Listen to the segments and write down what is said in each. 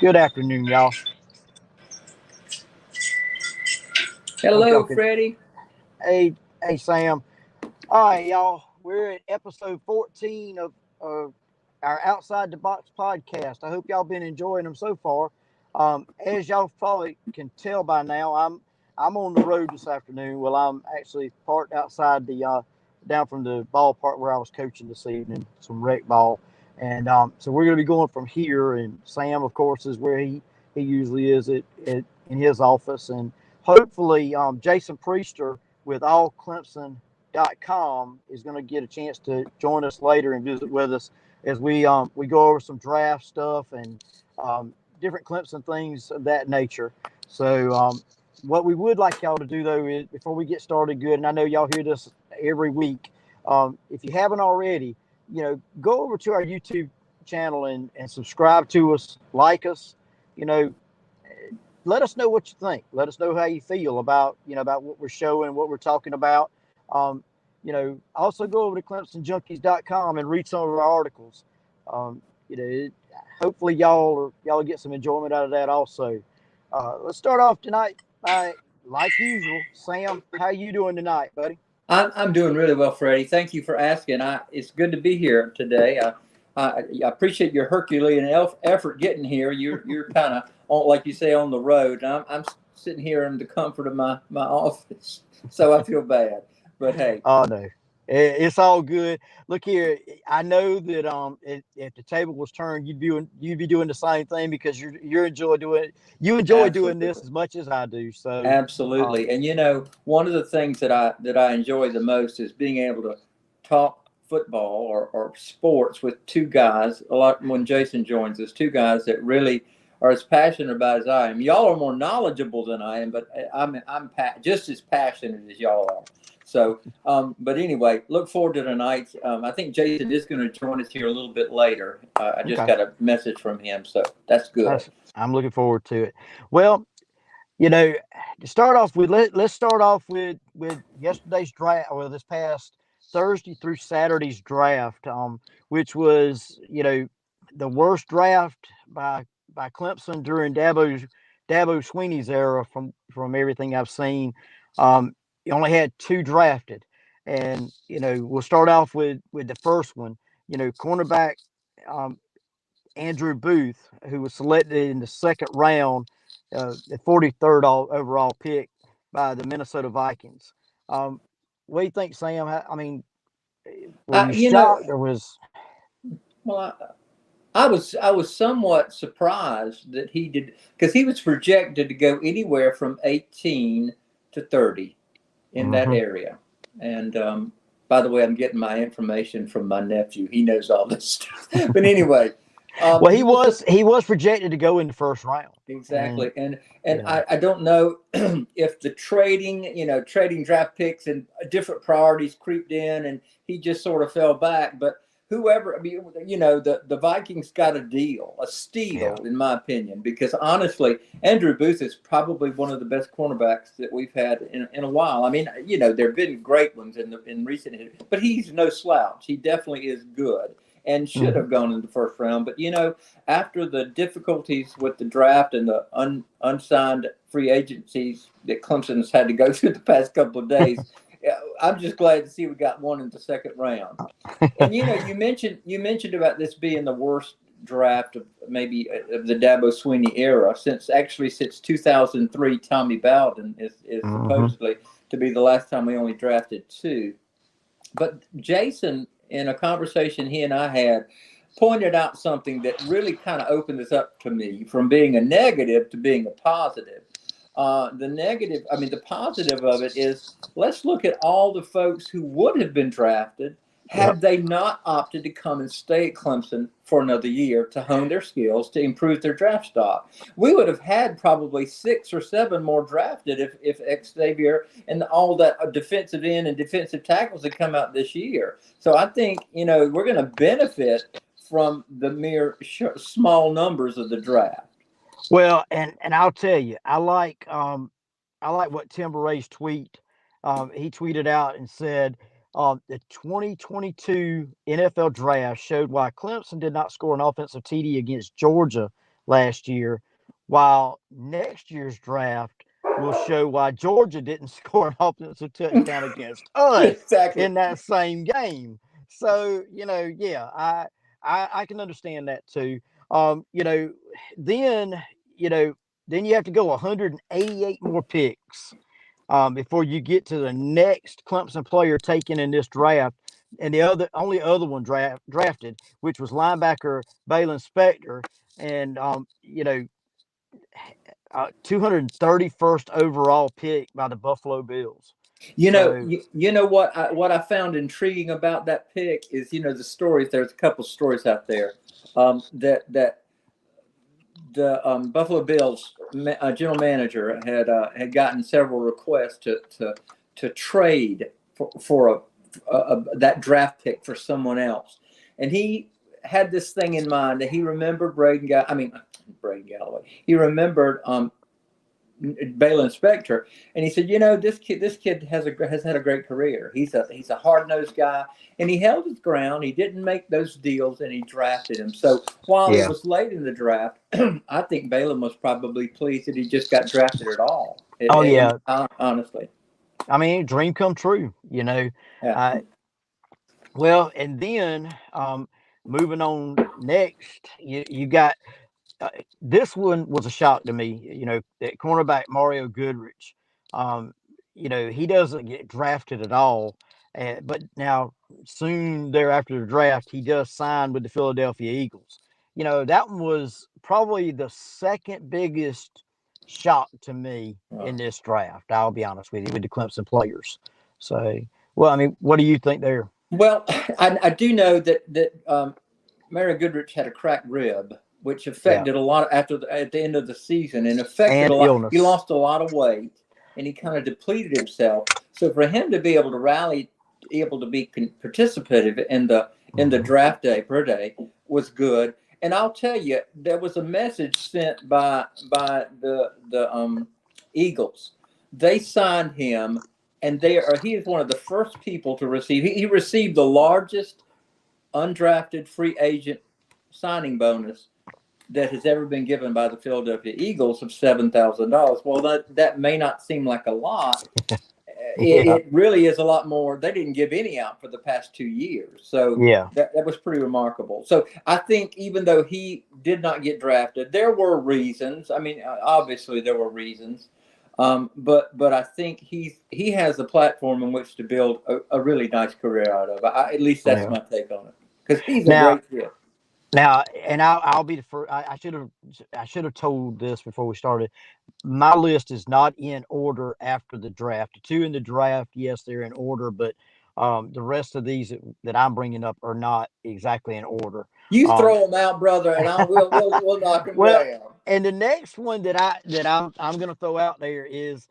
Good afternoon, y'all. Hope y'all Hello, can. Freddie. Hey, Sam. All right, y'all. We're at episode 14 of our Outside the Box podcast. I hope y'all been enjoying them so far. As y'all probably can tell by now, I'm on the road this afternoon. Well, I'm actually parked outside the down from the ballpark where I was coaching this evening, some rec ball, and so we're going to be going from here. And Sam, of course, is where he usually is at in his office, and hopefully Jason Priester with allclemson.com is going to get a chance to join us later and visit with us as we go over some draft stuff and different Clemson things of that nature. So what we would like y'all to do though is before we get started good, and I know y'all hear this every week, if you haven't already, go over to our YouTube channel and subscribe to us, like us, you know, let us know what you think. Let us know how you feel about about what we're showing, what we're talking about. Um, also go over to ClemsonJunkies.com and read some of our articles. Um, hopefully y'all get some enjoyment out of that also. Let's start off tonight. Like usual, Sam, how you doing tonight, buddy? I'm doing really well, Freddie. Thank you for asking. It's good to be here today. I appreciate your Herculean effort getting here. You're kind of on, like you say, on the road. I'm sitting here in the comfort of my office, so I feel bad. But hey, Oh no, it's all good. Look here, I know that if the table was turned, you'd be doing the same thing because you enjoy doing this absolutely. as much as I do. So, um, Absolutely. And one of the things that I enjoy the most is being able to talk football or sports with two guys. A lot when Jason joins us, two guys that really are as passionate about as I am. Y'all are more knowledgeable than I am, but just as passionate as y'all are. So, but anyway, look forward to tonight. I think Jason is going to join us here a little bit later. I just okay, got a message from him, so that's good. I'm looking forward to it. Well, you know, to start off with, let's start off with yesterday's draft, or this past Thursday through Saturday's draft, which was the worst draft by Clemson during Dabo Sweeney's era from everything I've seen. You only had two drafted, and we'll start off with the first one. Cornerback um, Andrew Booth, who was selected in the second round, the 43rd overall pick by the Minnesota Vikings. What do you think, Sam? I mean, were Uh, you you know, shocked or was well, I was somewhat surprised that he did because he was projected to go anywhere from 18 to 30 in that Mhm. area. And by the way, I'm getting my information from my nephew. He knows all this stuff. But anyway, Well, he he was was he was projected to go in the first round, and exactly, and you know, I don't know if the trading draft picks and different priorities creeped in, and he just sort of fell back. But whoever, I mean, the Vikings got a deal, a yeah, steal, in my opinion, because honestly, Andrew Booth is probably one of the best cornerbacks that we've had in a while. I mean, there've been great ones in recent history, but he's no slouch. He definitely is good and should mhm, have gone in the first round. But after the difficulties with the draft and the unsigned free agencies that Clemson's had to go through the past couple of days, I'm just glad to see we got one in the second round. And you mentioned about this being the worst draft of maybe of the Dabo Sweeney era since 2003. Tommy Bowden is mhm, supposedly to be the last time we only drafted two. But Jason, in a conversation he and I had, pointed out something that really kind of opened this up to me from being a negative to being a positive. The positive of it is let's look at all the folks who would have been drafted yep, had they not opted to come and stay at Clemson for another year to hone their skills to improve their draft stock. We would have had probably 6 or 7 more drafted if Xavier and all that defensive end and defensive tackles had come out this year. So I think we're going to benefit from the mere small numbers of the draft. Well, and I'll tell you, I like what Tim Baray's tweet. He tweeted out and said, the 2022 NFL draft showed why Clemson did not score an offensive TD against Georgia last year, while next year's draft will show why Georgia didn't score an offensive touchdown against us Exactly. in that same game. So, yeah, I can understand that too. You know, then, you know, then you have to go 188 more picks before you get to the next Clemson player taken in this draft. And the only other one drafted, which was linebacker Balin Spector, and 231st overall pick by the Buffalo Bills. So You know what I found intriguing about that pick is, the stories. There's a couple stories out there, that the Buffalo Bills general manager had gotten several requests to trade for that draft pick for someone else, and he had this thing in mind that he remembered Braden Galloway. He remembered Balin Spector, and he said, this kid has had a great career. He's a hard nosed guy, and he held his ground. He didn't make those deals, and he drafted him. So while it yeah, was late in the draft, I think Balin was probably pleased that he just got drafted at all. oh yeah, Honestly, I mean, dream come true. yeah. Uh, well, and then moving on next, you got this one was a shock to me. That cornerback Mario Goodrich. Um, he doesn't get drafted at all, but now soon thereafter the draft, he does sign with the Philadelphia Eagles. That one was probably the second biggest shock to me in this draft. I'll be honest with you, with the Clemson players. So, well, I mean, what do you think there? Well, I do know that Mary Goodrich had a cracked rib, which Yeah, affected a lot at the end of the season, and affected a and lot. He illness. lost a lot of weight, and he kind of depleted himself. So for him to be able to rally, able to be participative in the Mhm. draft day per day was good. And I'll tell you, there was a message sent by the Eagles. They signed him, and he is one of the first people to receive. He received the largest undrafted free agent signing bonus that has ever been given by the Philadelphia Eagles of $7,000. Well, that may not seem like a lot. Yeah, It really is a lot more. They didn't give any out for the past 2 years, so yeah, that was pretty remarkable. So I think even though he did not get drafted, there were reasons. I mean, obviously there were reasons, but I think he has a platform in which to build a really nice career out of. At least that's yeah. my take on it, because he's a Now, great kid. and I'll be the first. I should have told this before we started. My list is not in order after the draft. The two in the draft, yes, they're in order, but the rest of these that I'm bringing up are not exactly in order. You Um, throw them out, brother, and we'll knock them well, down. and the next one that I'm going to throw out there is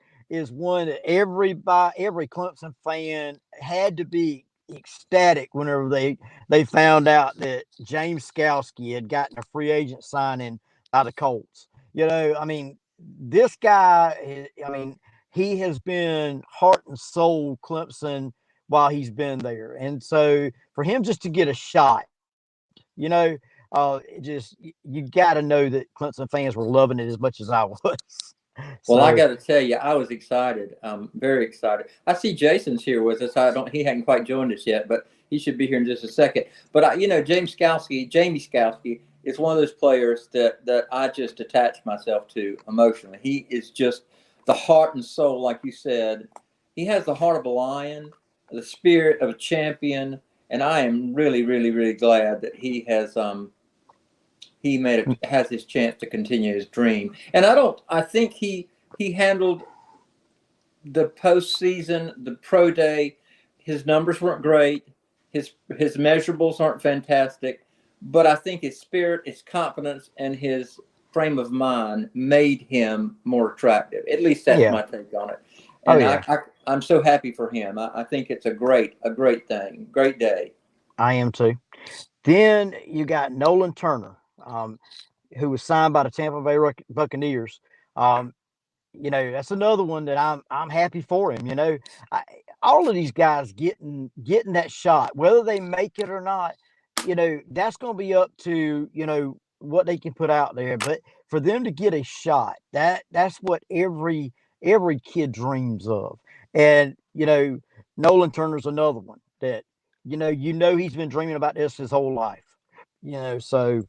one that every Clemson fan had to be ecstatic whenever they found out that James Skalski had gotten a free agent signing by the Colts. I mean, this guy, I mean, he has been heart and soul Clemson while he's been there. And so for him just to get a shot, you got to know that Clemson fans were loving it as much as I was. Well, I So got to tell you, I was excited. Very excited. I see Jason's here with us. He hadn't quite joined us yet, but he should be here in just a second. But Jamie Skalski is one of those players that I just attach myself to emotionally. He is just the heart and soul, like you said. He has the heart of a lion, the spirit of a champion, and I am really, really, really glad that has his chance to continue his dream. And I think he handled the postseason, the pro day. His numbers weren't great. His measurables aren't fantastic, but I think his spirit, his confidence, and his frame of mind made him more attractive. At least that's yeah, my take on it. oh And yeah, I'm so happy for him. I think it's a great thing, great day. I am too. Then you got Nolan Turner, who was signed by the Tampa Bay Buccaneers. Um, that's another one that I'm happy for him. I, all of these guys getting that shot, whether they make it or not, that's going to be up to what they can put out there, but for them to get a shot, that's what every kid dreams of. And Nolan Turner's another one that he's been dreaming about this his whole life. So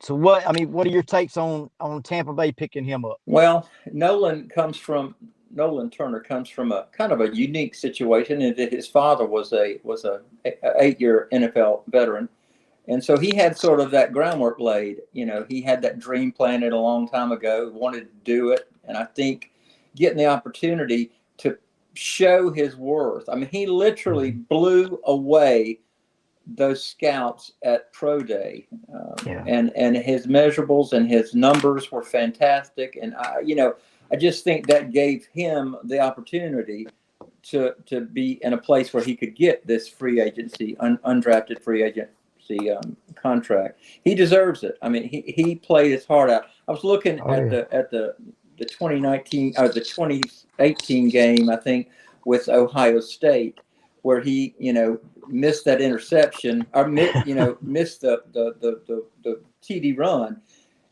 what are your takes on Tampa Bay picking him up? Well, Nolan Turner comes from a kind of a unique situation in that his father was a 8-year NFL veteran, and so he had sort of that groundwork laid. He had that dream planted a long time ago, wanted to do it, and I think getting the opportunity to show his worth. I mean, he literally blew away those scouts at pro day, Yeah. and his measurables and his numbers were fantastic. And I just think that gave him the opportunity to be in a place where he could get this free agency, undrafted free agency contract. He deserves it. I mean, he played his heart out. I was looking at the 2019 or the 2018 game, I think, with Ohio State, where he missed that interception, or missed the TD run,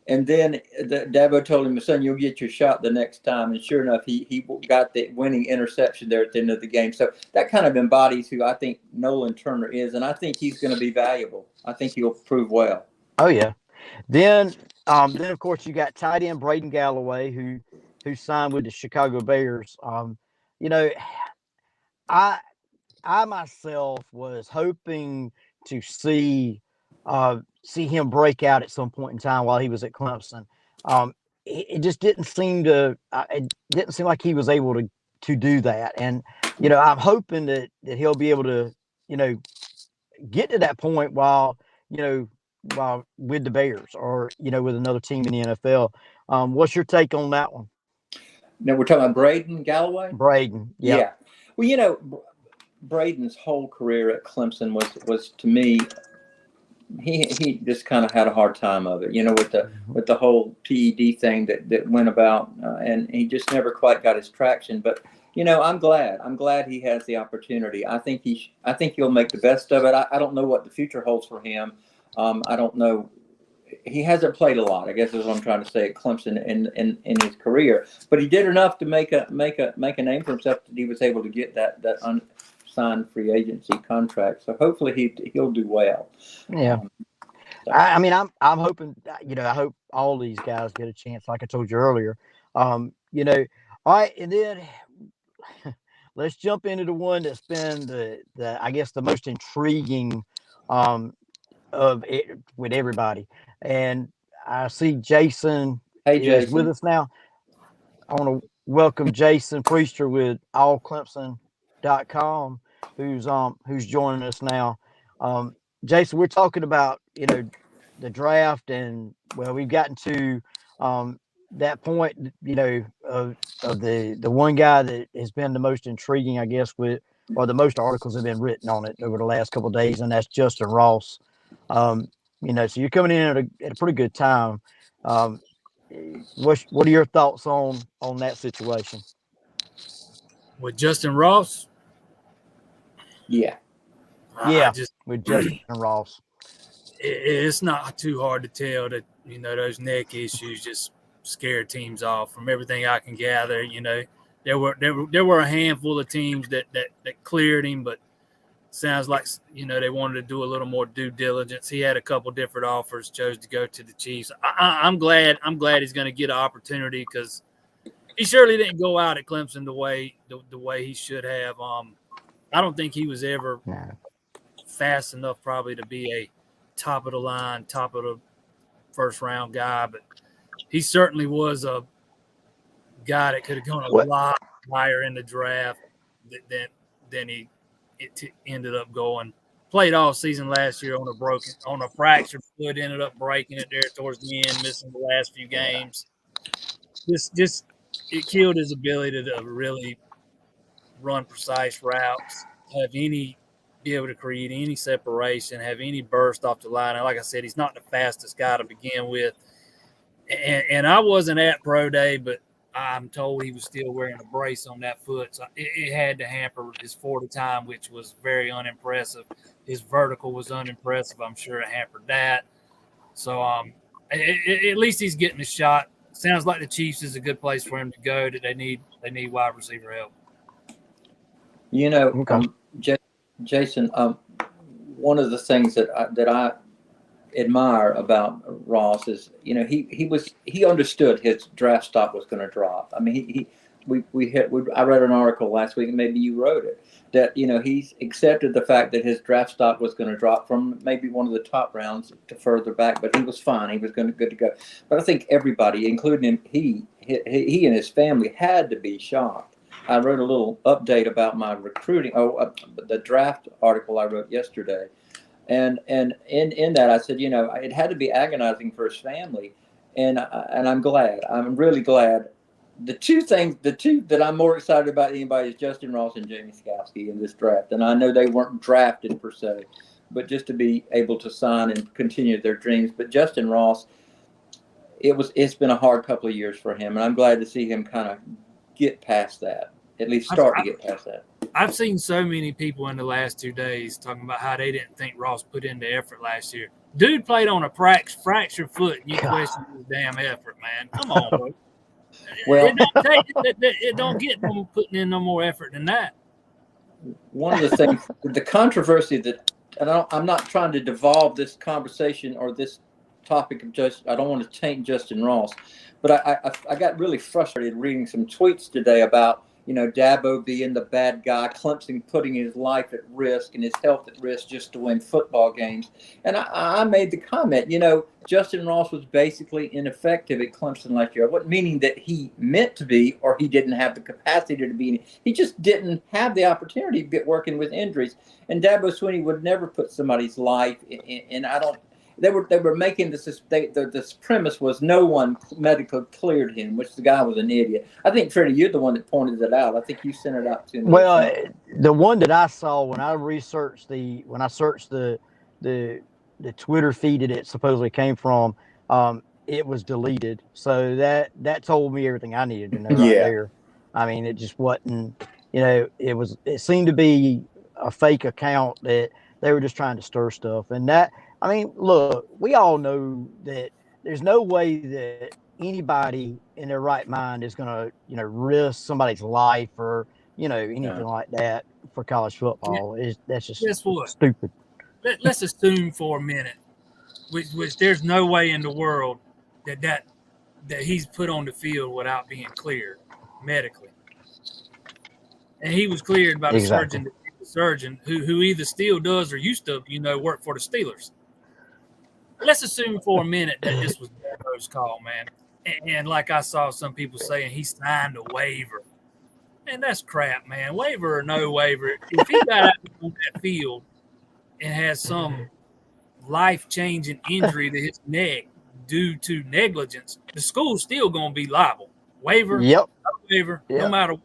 and then Dabo told him, "Son, you'll get your shot the next time." And sure enough, he got the winning interception there at the end of the game. So that kind of embodies who I think Nolan Turner is, and I think he's going to be valuable. I think he'll prove well. Oh yeah. Then of course you got tight end Braden Galloway who signed with the Chicago Bears. You know, I I myself was hoping to see him break out at some point in time while he was at Clemson. It just it didn't seem like he was able to do that. And I'm hoping that he'll be able to you know get to that point while with the Bears or with another team in the NFL. What's your take on that one? Now we're talking about Braden Galloway. Braden, yeah. Yeah. Well, Braden's whole career at Clemson was to me, he just kind of had a hard time of it, with the whole PED thing that went about, and he just never quite got his traction. But I'm glad he has the opportunity. I think he'll make the best of it. I don't know what the future holds for him. I don't know. He hasn't played a lot, I guess is what I'm trying to say, at Clemson in his career. But he did enough to make a name for himself that he was able to get that unsigned free agency contract. So hopefully he'll do well. Yeah. I mean, I'm hoping, I hope all these guys get a chance, like I told you earlier. All right, and then let's jump into the one that's been the I guess the most intriguing um, of it with everybody. And I see Jason Hey, is with Jason. us now. I want to welcome Jason Priester with allclemson.com, who's joining us now. Jason, we're talking about the draft, and well, we've gotten to that point, of the one guy that has been the most intriguing, I guess, or the most articles have been written on it over the last couple of days, and that's Justin Ross. So you're coming in at a pretty good time. Um, what are your thoughts on that situation? With Justin Ross? Yeah. Yeah, with Justin Ross. It's not too hard to tell that, those neck issues just scare teams off. From everything I can gather, there were a handful of teams that cleared him, but sounds like, they wanted to do a little more due diligence. He had a couple different offers, chose to go to the Chiefs. I'm glad he's going to get an opportunity, because he surely didn't go out at Clemson the way he should have. I don't think he was ever fast enough probably to be a top of the line, top of the first round guy, but he certainly was a guy that could have gone a lot higher in the draft than he ended up going. Played all season last year on a fractured foot, ended up breaking it there towards the end, missing the last few games. Just it killed his ability to really run precise routes, be able to create any separation, have any burst off the line. And like I said, he's not the fastest guy to begin with. And I wasn't at pro day, but I'm told he was still wearing a brace on that foot. So it had to hamper his 40 time, which was very unimpressive. His vertical was unimpressive. I'm sure it hampered that. So At least he's getting a shot. Sounds like the Chiefs is a good place for him to go. That they need wide receiver help. Jason, one of the things that I admire about Ross is, he understood his draft stock was going to drop. I mean, I read an article last week, and maybe you wrote it, that he's accepted the fact that his draft stock was going to drop from maybe one of the top rounds to further back, but he was fine. He was good to go. But I think everybody, including him, he and his family, had to be shocked. I wrote a little update about my recruiting, the draft article I wrote yesterday. And in that, I said, it had to be agonizing for his family. And I'm glad. I'm really glad. The two that I'm more excited about than anybody is Justin Ross and Jamie Skowski in this draft. And I know they weren't drafted per se, but just to be able to sign and continue their dreams. But Justin Ross, it's been a hard couple of years for him. And I'm glad to see him kind of get past that, at least start to get past that. I've seen so many people in the last 2 days talking about how they didn't think Ross put in the effort last year. Dude played on a fractured foot, and you question his damn effort, man. Come on, bro. Well, it don't get no putting in no more effort than that. One of the things, the controversy that, and I'm not trying to devolve this conversation or this topic of I don't want to taint Justin Ross, but I got really frustrated reading some tweets today about, Dabo being the bad guy, Clemson putting his life at risk and his health at risk just to win football games. And I made the comment, Justin Ross was basically ineffective at Clemson last year. What meaning that he meant to be or he didn't have the capacity to be. He just didn't have the opportunity to get working with injuries. And Dabo Swinney would never put somebody's life in. They were making this premise was no one medically cleared him, which the guy was an idiot. I think, Freddie, you're the one that pointed it out. I think you sent it out to me. Well, the one that I saw when I searched the Twitter feed that it supposedly came from, it was deleted. So that told me everything I needed to know right there. I mean, it just wasn't, it seemed to be a fake account that they were just trying to stir stuff. And that, I mean, look, we all know that there's no way that anybody in their right mind is going to, risk somebody's life or, anything like that for college football. That's just stupid. Let's assume for a minute, which there's no way in the world that he's put on the field without being cleared medically. And he was cleared by the surgeon who either still does or used to, work for the Steelers. Let's assume for a minute that this was Dabo's call, man. And like I saw some people saying, he signed a waiver. Man, that's crap, man. Waiver or no waiver. If he got out on that field and has some life-changing injury to his neck due to negligence, the school's still going to be liable. Waiver, no waiver, no matter what.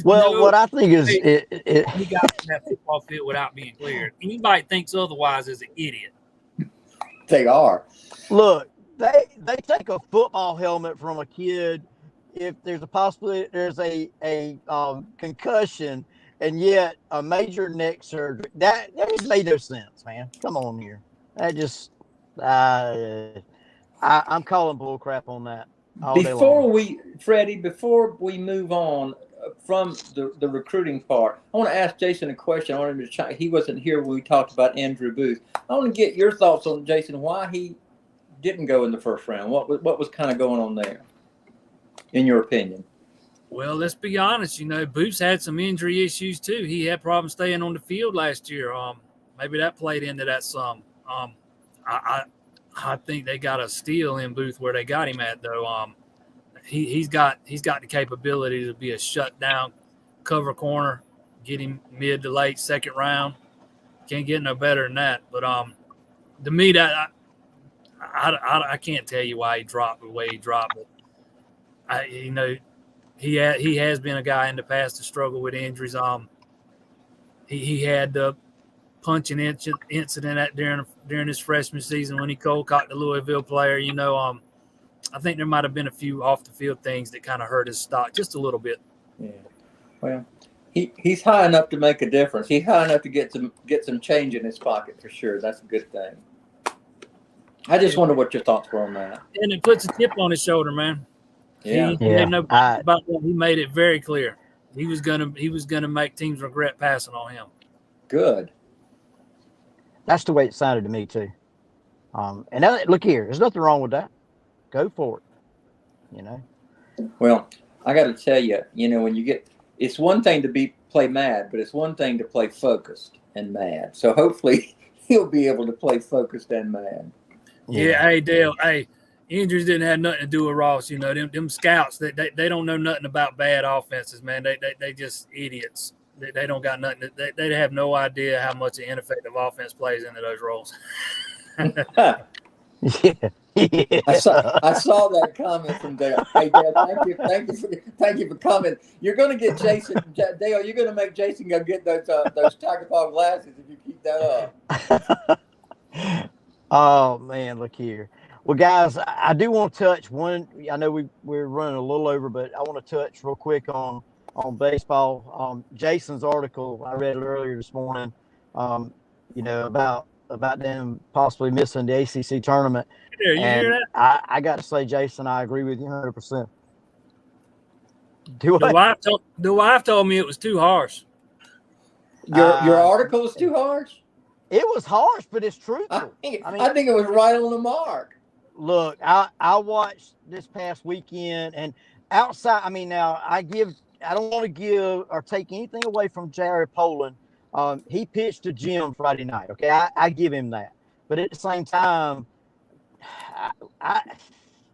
What I think is he got on that football field without being cleared. Anybody thinks otherwise is an idiot. They are. Look, they take a football helmet from a kid if there's a possibility there's a concussion and yet a major neck surgery. That just made no sense, man. Come on here. That just I'm calling bull crap on that. Before we move on from the recruiting part, I want to ask Jason a question. I wanted to he wasn't here when we talked about Andrew Booth. I want to get your thoughts on, Jason, why he didn't go in the first round. What was kind of going on there, in your opinion? Well, let's be honest. Booth's had some injury issues too. He had problems staying on the field last year. Maybe that played into that some. I think they got a steal in Booth where they got him at though. He's got the capability to be a shutdown cover corner, get him mid to late second round. Can't get no better than that. But to me, that I can't tell you why he dropped the way he dropped it. He has been a guy in the past to struggle with injuries. He had the punching incident during his freshman season when he cold cocked the Louisville player. I think there might have been a few off the field things that kind of hurt his stock just a little bit. Yeah. Well, he's high enough to make a difference. He's high enough to get some change in his pocket for sure. That's a good thing. I just wonder what your thoughts were on that. And it puts a chip on his shoulder, man. Yeah. He made no about that. He made it very clear. He was gonna make teams regret passing on him. Good. That's the way it sounded to me too. And now, look here, there's nothing wrong with that. Go for it. Well, I got to tell you, when you get, it's one thing to play mad, but it's one thing to play focused and mad. So hopefully he'll be able to play focused and mad. Yeah. Hey Dale. Hey, injuries didn't have nothing to do with Ross. Them scouts. They don't know nothing about bad offenses, man. They just idiots. They don't got nothing. They have no idea how much an ineffective offense plays into those roles. Yeah. I saw that comment from Dale. Hey Dale, thank you for coming. You're going to get Jason, Dale. You're going to make Jason go get those Tiger Paw glasses if you keep that up. Oh man, look here. Well, guys, I do want to touch one. I know we're running a little over, but I want to touch real quick on baseball. Jason's article I read it earlier this morning. About them possibly missing the ACC tournament. Yeah, you hear that? I got to say, Jason, I agree with you 100%. The wife told me it was too harsh. Your article was too harsh? It was harsh, but it's truthful. I think it was right on the mark. Look, I watched this past weekend, and outside, now I don't want to give or take anything away from Jared Poland. He pitched to Jim Friday night. Okay, I give him that. But at the same time,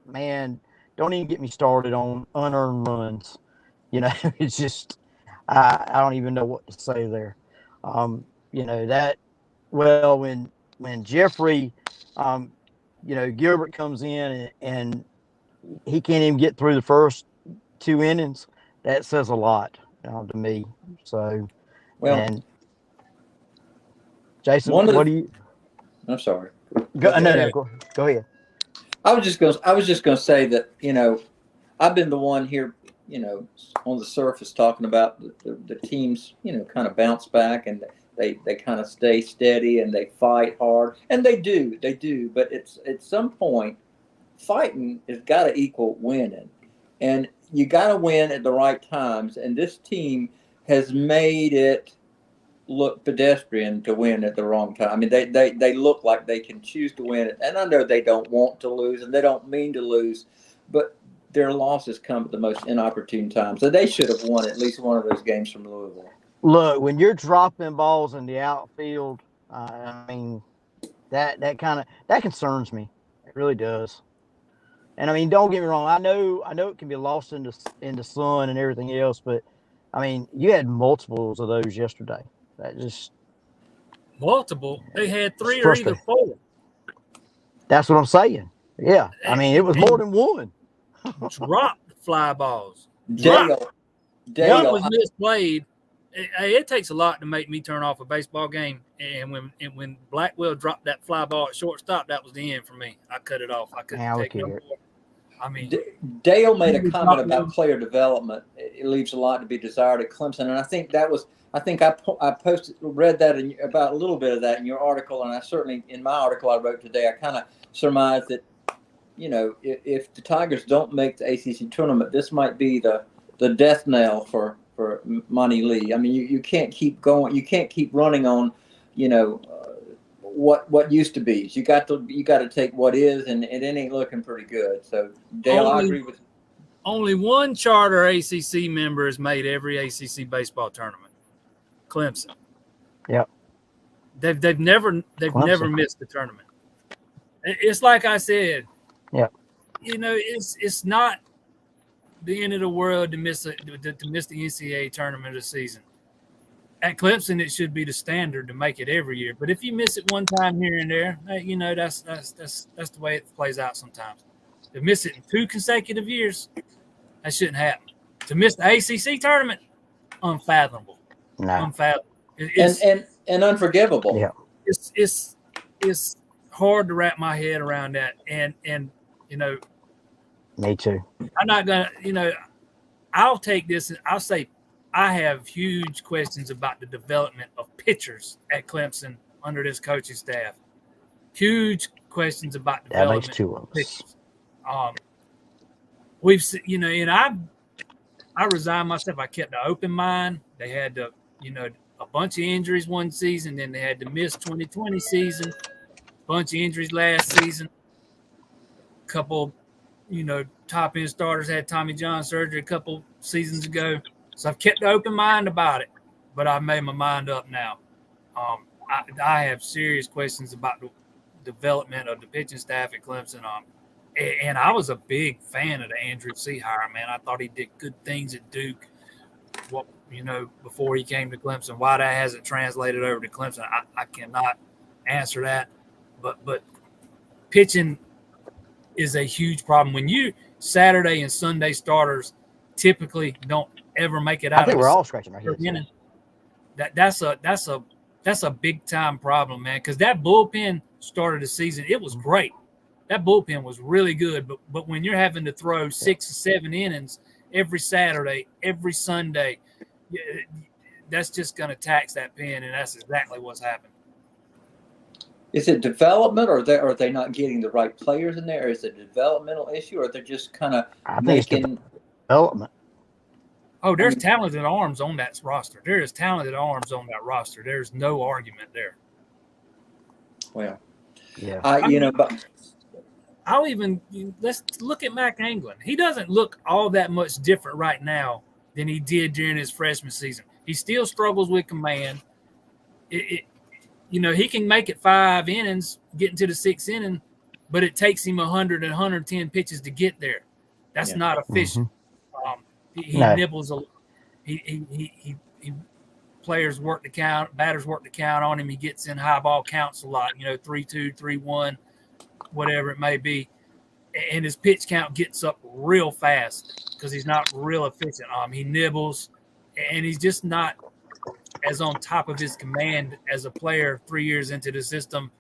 man, don't even get me started on unearned runs. It's just I don't even know what to say there. That. Well, when Jeffrey, Gilbert comes in and he can't even get through the first 2 innings, that says a lot to me. So, well, Jason, what do you? I'm sorry. Go ahead. I was just gonna say that I've been the one here on the surface talking about the teams kind of bounce back and they kind of stay steady and they fight hard, and they do, but it's at some point fighting has got to equal winning, and you got to win at the right times, and this team has made it look pedestrian to win at the wrong time. They look like they can choose to win it, and I know they don't want to lose and they don't mean to lose, but their losses come at the most inopportune times. So they should have won at least one of those games from Louisville. Look, when you're dropping balls in the outfield, that concerns me. It really does. And don't get me wrong. I know it can be lost in the sun and everything else, but you had multiples of those yesterday. That just multiple. They had 3 or either 4. That's what I'm saying. Yeah, it was more than one. Dropped fly balls. Dale One was misplayed. It takes a lot to make me turn off a baseball game. And when Blackwell dropped that fly ball at shortstop, that was the end for me. I cut it off. I couldn't take no more. Dale made a comment about player development. It leaves a lot to be desired at Clemson, and I think I read that about a little bit of that in your article, and I certainly in my article I wrote today, I kind of surmised that if the Tigers don't make the ACC tournament, this might be the death knell for Monty Lee. You can't keep going. You can't keep running on, what used to be. You got to take what is, and it ain't looking pretty good. So Dale, I agree with. Only one charter ACC member has made every ACC baseball tournament. Clemson. Yep. They've never missed the tournament. It's like I said. Yeah. It's not the end of the world to miss the NCAA tournament of the season. At Clemson, it should be the standard to make it every year. But if you miss it one time here and there, that's the way it plays out sometimes. To miss it in 2 consecutive years, that shouldn't happen. To miss the ACC tournament, unfathomable. No. Unfathomable. And unforgivable. Yeah. It's hard to wrap my head around that. And me too. I'm not gonna, I'll take this and I'll say I have huge questions about the development of pitchers at Clemson under this coaching staff. Huge questions about That makes development. two of us. We've seen, you know, and I resigned myself. I kept an open mind. They had to, you know, a bunch of injuries one season, then they had to miss 2020 season, bunch of injuries last season. Couple, you know, top end starters had Tommy John surgery a couple seasons ago. So I've kept an open mind about it, but I've made my mind up now. I have serious questions about the development of the pitching staff at Clemson. And I was a big fan of the Andrew C. hire, man. I thought he did good things at Duke. What, you know, before he came to Clemson, why that hasn't translated over to Clemson, I cannot answer that. But pitching is a huge problem. When you Saturday and Sunday starters typically don't ever make it out. I think we're all scratching our heads. That's a big time problem, man. Because that bullpen started the season, it was great. That bullpen was really good, but when you're having to throw 6 or 7 innings every Saturday, every Sunday, that's just going to tax that pen, and that's exactly what's happened. Is it development, or are they not getting the right players in there? Is it a developmental issue, or they're just kind of making development? Oh, there's talented arms on that roster. There is talented arms on that roster. There's no argument there. Well, yeah, but let's look at Mac Anglin. He doesn't look all that much different right now than he did during his freshman season. He still struggles with command. You know, he can make it 5 innings, get into the 6th inning, but it takes him 100 and 110 pitches to get there. That's not efficient. He nibbles a. He players work the count, batters work the count on him. He gets in high ball counts a lot. You know, 3-2, 3-1, whatever it may be, and his pitch count gets up real fast because he's not real efficient. He nibbles, and he's just not as on top of his command as a player 3 years into the system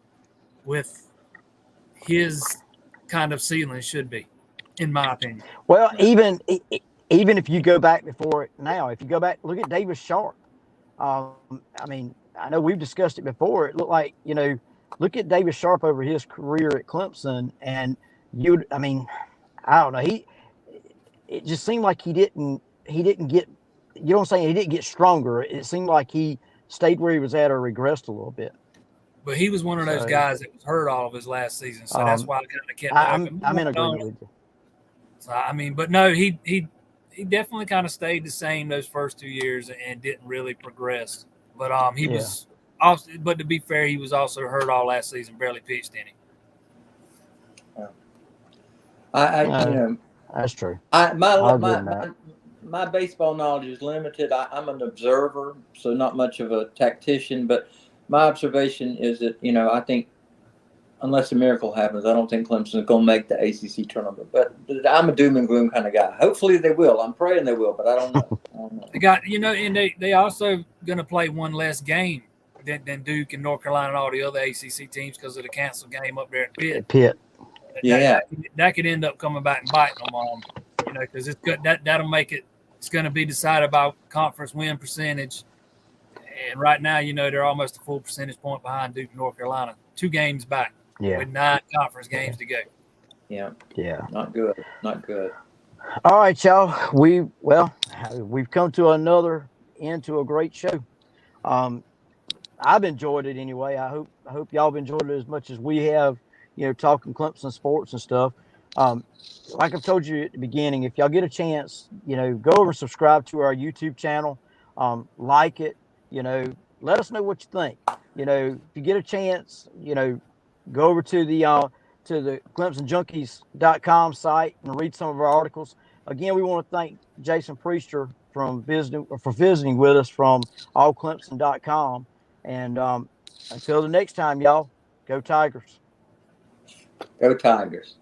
with his kind of ceiling should be, in my opinion. Well, even if you go back before now, if you go back, look at Davis Sharp. I mean, I know we've discussed it before. It looked like, you know, look at Davis Sharp over his career at Clemson, and I don't know. It just seemed like he didn't get, you know what I'm saying? He didn't get stronger. It seemed like he stayed where he was at or regressed a little bit. But he was one of those guys that was hurt all of his last season, so that's why I kind of kept. I'm in agreement with you. So I mean, but no, he definitely kind of stayed the same those first 2 years and didn't really progress. But he was also, but to be fair, he was also hurt all last season, barely pitched any. That's true. My baseball knowledge is limited. I'm an observer, so not much of a tactician. But my observation is that, you know, I think unless a miracle happens, I don't think Clemson is going to make the ACC tournament. But I'm a doom and gloom kind of guy. Hopefully they will. I'm praying they will, but I don't know. They got, you know, and they also going to play one less game than Duke and North Carolina and all the other ACC teams because of the canceled game up there at Pitt. That could end up coming back and biting them on, you know, because it's good. That'll make it. It's going to be decided by conference win percentage. And right now, you know, they're almost a full percentage point behind Duke and North Carolina. 2 games back with 9 conference games to go. Yeah. Not good. All right, y'all. We've come to another end to a great show. I've enjoyed it anyway. I hope y'all have enjoyed it as much as we have, you know, talking Clemson sports and stuff. Like I've told you at the beginning, if y'all get a chance, you know, go over and subscribe to our YouTube channel, like it, you know, let us know what you think. You know, if you get a chance, you know, go over to the ClemsonJunkies.com site and read some of our articles. Again, we want to thank Jason Priester for visiting with us from allclemson.com. And until the next time, y'all, go Tigers. Go Tigers.